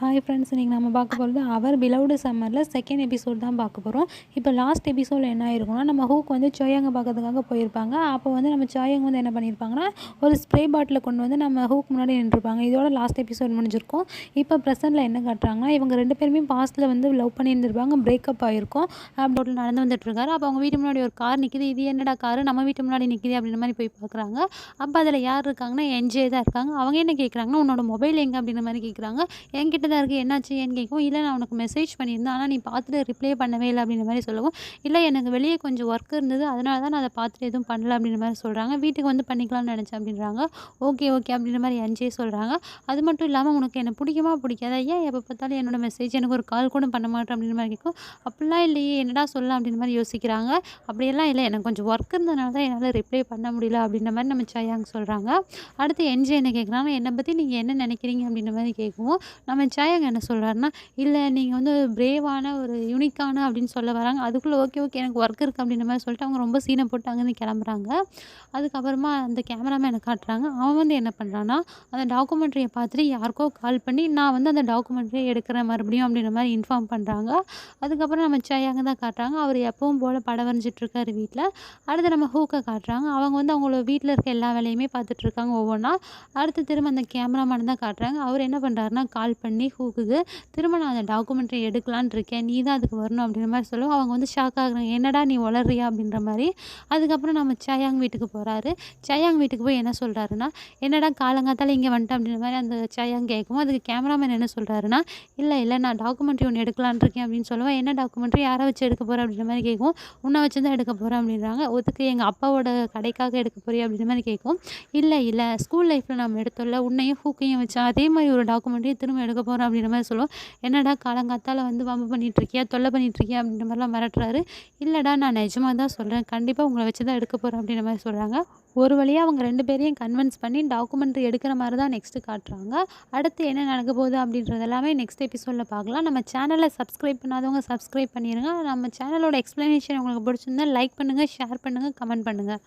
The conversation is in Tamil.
ஹாய் ஃப்ரெண்ட்ஸ், இன்றைக்கி நம்ம பார்க்க போகிறது அவர் பிலவ்டு சம்மரில் செகண்ட் எபிசோட் தான் பார்க்க போகிறோம். இப்போ லாஸ்ட் எபிசோடில் என்ன ஆயிருக்கும்னா, நம்ம ஹூக் வந்து சோயாங்கை பார்க்கறதுக்காக போயிருப்பாங்க. அப்போ வந்து நம்ம சோயாங் வந்து என்ன பண்ணியிருப்பாங்கன்னா, ஒரு ஸ்ப்ரே பாட்டிலை கொண்டு வந்து நம்ம ஹூக் முன்னாடி நின்றுருப்பாங்க. இதோட லாஸ்ட் எபிசோட் முடிஞ்சிருக்கும். இப்போ ப்ரெசென்ட்டில் என்ன காட்டுறாங்கன்னா, இவங்க 2 பேருமே பாஸ்ட்டில் வந்து லவ் பண்ணியிருந்திருப்பாங்க, பிரேக்கப் ஆகிருக்கும். ரோட்டில் நடந்து வந்துட்டுருக்காரு. அப்போ அவங்க வீட்டு முன்னாடி ஒரு கார் நிற்கிது. இது என்னடா காரு நம்ம வீட்டு முன்னாடி நிற்கிது அப்படின்ற மாதிரி போய் பார்க்குறாங்க. அப்போ அதில் யார் இருக்காங்கன்னா, என்ஜே தான் இருக்காங்க. அவங்க என்ன கேட்குறாங்கன்னா, உன்னோட மொபைல் எங்கே அப்படின்ற மாதிரி கேட்குறாங்க. என்கிட்ட தான் இருக்குது, என்னாச்சு ஏன்னு கேட்கவும், இல்லை நான் உனக்கு மெசேஜ் பண்ணியிருந்தேன், ஆனால் நீ பார்த்துட்டு ரிப்ளை பண்ணவே இல்லை அப்படின்ற மாதிரி சொல்லவும், இல்லை எனக்கு வெளியே கொஞ்சம் ஒர்க் இருந்தது, அதனால தான் நான் அதை பார்த்துட்டு எதுவும் பண்ணல அப்படின்ற மாதிரி சொல்கிறாங்க. வீட்டுக்கு வந்து பண்ணிக்கலாம்னு நினச்சேன் அப்படின்றாங்க. ஓகே ஓகே அப்படின்ற மாதிரி என்ஜே சொல்கிறாங்க. அது மட்டும் இல்லாமல் உனக்கு என்ன பிடிக்குமா பிடிக்காதா, ஏன் எப்போ பார்த்தாலும் என்னோட மெசேஜ் எனக்கு ஒரு கால் கூட பண்ண மாட்டேன் அப்படின்ற மாதிரி கேட்கும். அப்படிலாம் இல்லையே, என்னடா சொல்லலாம் அப்படின்ற மாதிரி யோசிக்கிறாங்க. அப்படியெல்லாம் இல்லை, எனக்கு கொஞ்சம் ஒர்க் இருந்ததுனால தான் என்னால் ரிப்ளை பண்ண முடியல அப்படின்ற மாதிரி நம்ம சயாங் சொல்கிறாங்க. அடுத்து என்ஜே என்ன கேட்குறாங்கன்னா, என்னை பற்றி நீங்கள் என்ன நினைக்கிறீங்க அப்படின்ற மாதிரி கேட்கவும், நம்ம சயாங் என்ன சொல்கிறாருன்னா, இல்லை நீங்கள் வந்து பிரேவான ஒரு யூனிக்கான அப்படின்னு சொல்ல வராங்க. அதுக்குள்ளே ஓகே ஓகே எனக்கு ஒர்க் இருக்குது அப்படின்ற மாதிரி சொல்லிட்டு அவங்க ரொம்ப சீனை போட்டு அங்கேருந்து கிளம்புறாங்க. அதுக்கப்புறமா அந்த கேமராமேனை காட்டுறாங்க. அவன் வந்து என்ன பண்ணுறான்னா, அந்த டாக்குமெண்ட்ரியை பார்த்துட்டு யாருக்கோ கால் பண்ணி, நான் வந்து அந்த டாக்குமெண்ட்ரியை எடுக்கிறேன் மறுபடியும் அப்படின்ற மாதிரி இன்ஃபார்ம் பண்ணுறாங்க. அதுக்கப்புறம் நம்ம சயாங்க தான் காட்டுறாங்க. அவர் எப்பவும் போல் படம் வரைஞ்சிட்ருக்காரு வீட்டில். அடுத்து நம்ம ஹூக்கை காட்டுறாங்க. அவங்க வந்து அவங்களோட வீட்டில் இருக்க எல்லா வேலையுமே பார்த்துட்ருக்காங்க ஒவ்வொன்றா. அடுத்து திரும்ப அந்த கேமராமேன் தான் காட்டுறாங்க. அவர் என்ன பண்ணுறாருன்னா, கால் பண்ணி ஹூக்குக்கு, திரும்ப நான் அந்த டாக்குமெண்ட்ரி எடுக்கலான்னு இருக்கேன், நீ தான் அதுக்கு வரணும் அப்படின்ற மாதிரி சொல்லுவோம். அவங்க வந்து ஷாக் ஆகுறாங்க, என்னடா நீ வளர்றியா அப்படின்ற மாதிரி. அதுக்கப்புறம் நம்ம சயாங் வீட்டுக்கு போகிறாரு. சயாங் வீட்டுக்கு போய் என்ன சொல்கிறாருன்னா, என்னடா காலங்காத்தால இங்கே வந்துட்டேன் அப்படின்ற மாதிரி அந்த சயாங் கேட்கவும், அதுக்கு கேமராமேன் என்ன சொல்கிறாருன்னா, இல்லை இல்லை நான் டாக்குமெண்ட்ரி ஒன்று எடுக்கலான்னு இருக்கேன் அப்படின்னு சொல்லுவேன். என்ன டாக்குமெண்ட்ரி, யாரை வச்சு எடுக்க போகிறேன் அப்படின்ற மாதிரி கேட்கும். உன்னை வச்சு தான் எடுக்க போகிறேன் அப்படின்றாங்க. ஒத்துக்கு எங்கள் அப்பாவோட கடைக்காக எடுக்க போறியா அப்படின்ற மாதிரி கேட்கும். இல்லை இல்லை ஸ்கூல் லைஃப்பில் நம்ம எடுத்தோம்ல, உன்னையும் ஹூக்கையும் வச்சு அதே மாதிரி ஒரு டாக்குமெண்ட்ரியை திரும்ப எடுக்க போகிறோம் அப்படின்ற மாதிரி சொல்லுவோம். என்னடா காலங்காத்தால வந்து வம்பு பண்ணிகிட்ருக்கியா, தொல்லை பண்ணிகிட்ருக்கியா அப்படின்ற மாதிரிலாம் மிரட்டுறாரு. இல்லைடா நான் நிஜமாக தான் சொல்கிறேன், கண்டிப்பாக உங்களை வச்சு தான் எடுக்க போகிறேன் அப்படின்ற மாதிரி சொல்கிறாங்க. ஒரு வழியாக அவங்க 2 பேரையும் கன்வின்ஸ் பண்ணி டாக்குமெண்ட்ரி எடுக்கிற மாதிரி தான் நெக்ஸ்ட்டு காட்டுறாங்க. அடுத்து என்ன நடக்க போகுது அப்படின்றது எல்லாமே நெக்ஸ்ட் எபிசோடில் பார்க்கலாம். நம்ம சேனலை சப்ஸ்கிரைப் பண்ணாதவங்க சப்ஸ்கிரைப் பண்ணிடுங்க. நம்ம சேனலோட எக்ஸ்ப்ளனேஷன் உங்களுக்கு பிடிச்சிருந்தா லைக் பண்ணுங்கள், ஷேர் பண்ணுங்கள், கமெண்ட் பண்ணுங்கள்.